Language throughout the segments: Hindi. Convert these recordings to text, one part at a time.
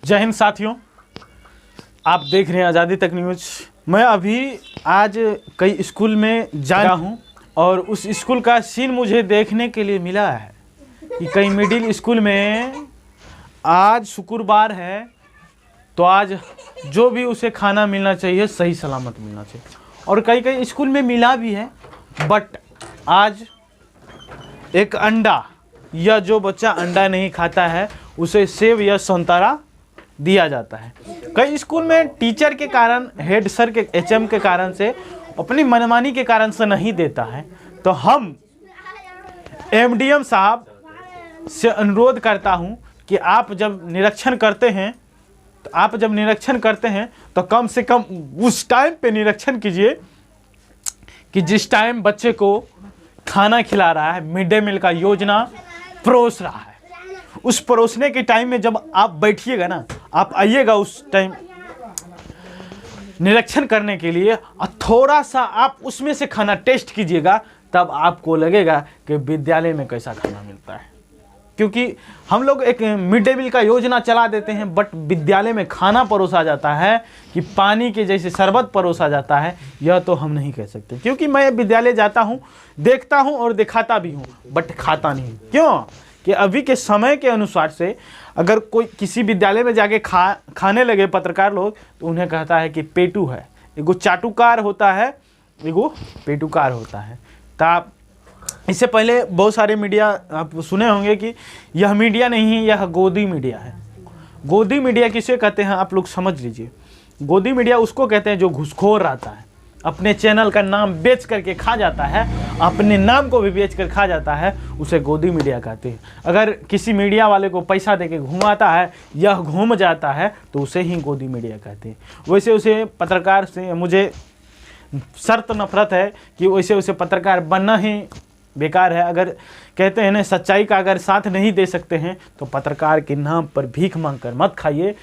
जय हिंद साथियों, आप देख रहे हैं आज़ादी तक न्यूज़। मैं अभी आज कई स्कूल में जा रहा हूं और उस स्कूल का सीन मुझे देखने के लिए मिला है कि कई मिडिल स्कूल में आज शुक्रवार है तो आज जो भी उसे खाना मिलना चाहिए सही सलामत मिलना चाहिए, और कई कई स्कूल में मिला भी है। बट आज एक अंडा या जो बच्चा अंडा नहीं खाता है उसे सेब या संतरा दिया जाता है। कई स्कूल में टीचर के कारण, हेड सर के एचएम के कारण से, अपनी मनमानी के कारण से नहीं देता है। तो हम एमडीएम साहब से अनुरोध करता हूं कि आप जब निरीक्षण करते हैं तो कम से कम उस टाइम पे निरीक्षण कीजिए कि जिस टाइम बच्चे को खाना खिला रहा है, मिड डे मील का योजना परोस रहा है, उस परोसने के टाइम में जब आप बैठिएगा ना, आप आइएगा उस टाइम निरीक्षण करने के लिए और थोड़ा सा आप उसमें से खाना टेस्ट कीजिएगा, तब आपको लगेगा कि विद्यालय में कैसा खाना मिलता है। क्योंकि हम लोग एक मिड डे मील का योजना चला देते हैं, बट विद्यालय में खाना परोसा जाता है कि पानी के जैसे शरबत परोसा जाता है, यह तो हम नहीं कह सकते। क्योंकि मैं विद्यालय जाता हूँ, देखता हूँ और दिखाता भी हूँ, बट खाता नहीं। क्यों कि अभी के समय के अनुसार से अगर कोई किसी विद्यालय में जाके खाने लगे पत्रकार लोग, तो उन्हें कहता है कि पेटू है। एगो चाटुकार होता है, एगो पेटुकार होता है। तो आप इससे पहले बहुत सारे मीडिया आप सुने होंगे कि यह मीडिया नहीं है, यह गोदी मीडिया है। गोदी मीडिया किसे कहते हैं आप लोग समझ लीजिए। गोदी मीडिया उसको कहते हैं जो घूसखोर रहता है, अपने चैनल का नाम बेच करके खा जाता है, अपने नाम को भी बेच कर खा जाता है, उसे गोदी मीडिया कहते हैं। अगर किसी मीडिया वाले को पैसा देके घुमाता है, यह घूम जाता है, तो उसे ही गोदी मीडिया कहते हैं। वैसे उसे पत्रकार से मुझे सख्त नफरत है कि वैसे उसे पत्रकार बनना ही बेकार है। अगर कहते हैं ना, सच्चाई का अगर साथ नहीं दे सकते हैं तो पत्रकार के नाम पर भीख मांग कर मत खाइए।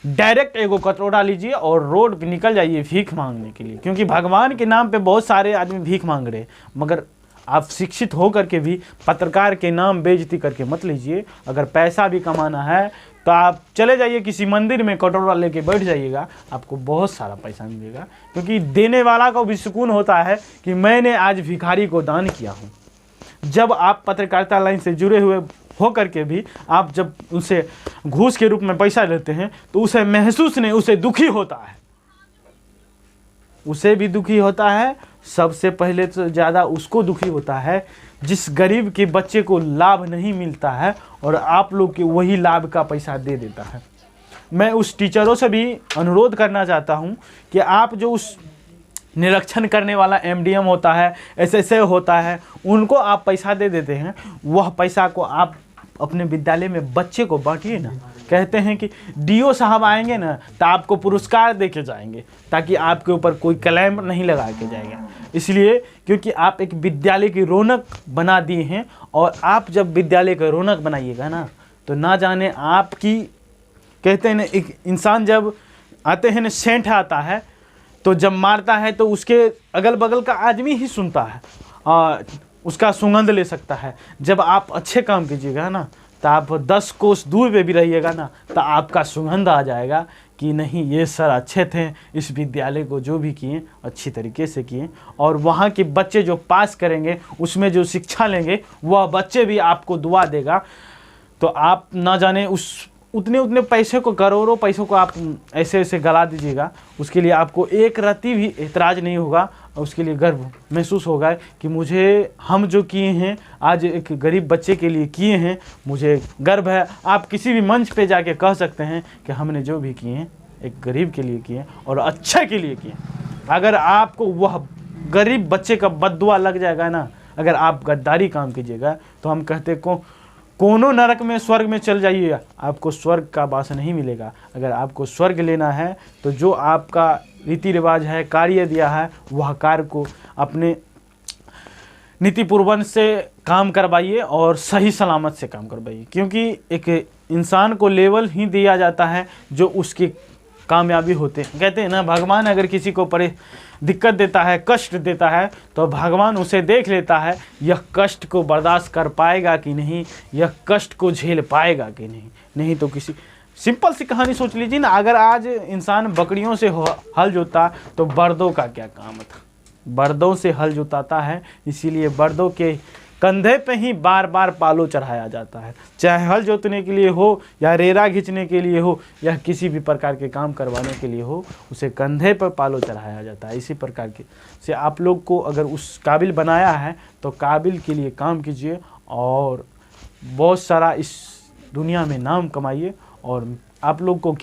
डायरेक्ट एगो कटोरा लीजिए और रोड पे निकल जाइए भीख मांगने के लिए। क्योंकि भगवान के नाम पे बहुत सारे आदमी भीख मांग रहे हैं, मगर आप शिक्षित हो करके भी पत्रकार के नाम बेइज्जती करके मत लीजिए। अगर पैसा भी कमाना है तो आप चले जाइए किसी मंदिर में, कटोरा लेके बैठ जाइएगा, आपको बहुत सारा पैसा मिलेगा। क्योंकि देने वाला को भी सुकून होता है कि मैंने आज भिखारी को दान किया हूँ। जब आप पत्रकारिता लाइन से जुड़े हुए हो करके भी आप जब उसे घूस के रूप में पैसा लेते हैं तो उसे महसूस नहीं, उसे दुखी होता है, उसे भी दुखी होता है। सबसे पहले तो ज़्यादा उसको दुखी होता है जिस गरीब के बच्चे को लाभ नहीं मिलता है और आप लोग के वही लाभ का पैसा दे देता है। मैं उस टीचरों से भी अनुरोध करना चाहता हूं कि आप जो उस निरीक्षण करने वाला एमडीएम होता है, एसएसए होता है, उनको आप पैसा दे देते हैं, वह पैसा को आप अपने विद्यालय में बच्चे को बांटिए ना। कहते हैं कि डीओ साहब आएंगे ना तो आपको पुरस्कार दे के जाएंगे, ताकि आपके ऊपर कोई क्लेम नहीं लगा के जाएगा। इसलिए क्योंकि आप एक विद्यालय की रौनक बना दिए हैं, और आप जब विद्यालय की रौनक बनाइएगा ना, तो ना जाने आपकी, कहते हैं ना, एक इंसान जब आते हैं ना, सेंट आता है तो जब मारता है तो उसके अगल बगल का आदमी ही सुनता है, उसका सुगंध ले सकता है। जब आप अच्छे काम कीजिएगा ना, तो आप 10 कोस दूर पे भी रहिएगा ना, तो आपका सुगंध आ जाएगा कि नहीं, ये सर अच्छे थे, इस विद्यालय को जो भी किए अच्छी तरीके से किए। और वहाँ के बच्चे जो पास करेंगे, उसमें जो शिक्षा लेंगे, वह बच्चे भी आपको दुआ देगा। तो आप ना जाने उस उतने पैसे को, करोड़ों पैसों को आप ऐसे ऐसे गला दीजिएगा, उसके लिए आपको एक रत्ती भी एतराज़ नहीं होगा, और उसके लिए गर्व महसूस होगा कि हम जो किए हैं आज एक गरीब बच्चे के लिए किए हैं, मुझे गर्व है। आप किसी भी मंच पे जाके कह सकते हैं कि हमने जो भी किए हैं एक गरीब के लिए किए और अच्छे के लिए किए। अगर आपको वह गरीब बच्चे का बद्दुआ लग जाएगा ना, अगर आप गद्दारी काम कीजिएगा, तो हम कहते कोनो नरक में स्वर्ग में चल जाइए, आपको स्वर्ग का वास नहीं मिलेगा। अगर आपको स्वर्ग लेना है तो जो आपका रीति रिवाज है, कार्य दिया है, वह कार्य को अपने नीतिपूर्वक से काम करवाइए और सही सलामत से काम करवाइए। क्योंकि एक इंसान को लेवल ही दिया जाता है जो उसकी कामयाबी होते हैं। कहते हैं ना, भगवान अगर किसी को दिक्कत देता है, कष्ट देता है, तो भगवान उसे देख लेता है, यह कष्ट को बर्दाश्त कर पाएगा कि नहीं, यह कष्ट को झेल पाएगा कि नहीं। नहीं तो किसी सिंपल सी कहानी सोच लीजिए ना, अगर आज इंसान बकरियों से हल जोता तो बर्दों का क्या काम था। बर्दों से हल जोताता है, इसीलिए बर्दों के कंधे पे ही बार बार पालो चढ़ाया जाता है। चाहे हल जोतने के लिए हो या रेरा खींचने के लिए हो या किसी भी प्रकार के काम करवाने के लिए हो, उसे कंधे पर पालो चढ़ाया जाता है। इसी प्रकार के से आप लोग को अगर उस काबिल बनाया है तो काबिल के लिए काम कीजिए और बहुत सारा इस दुनिया में नाम कमाइए। और आप लोग को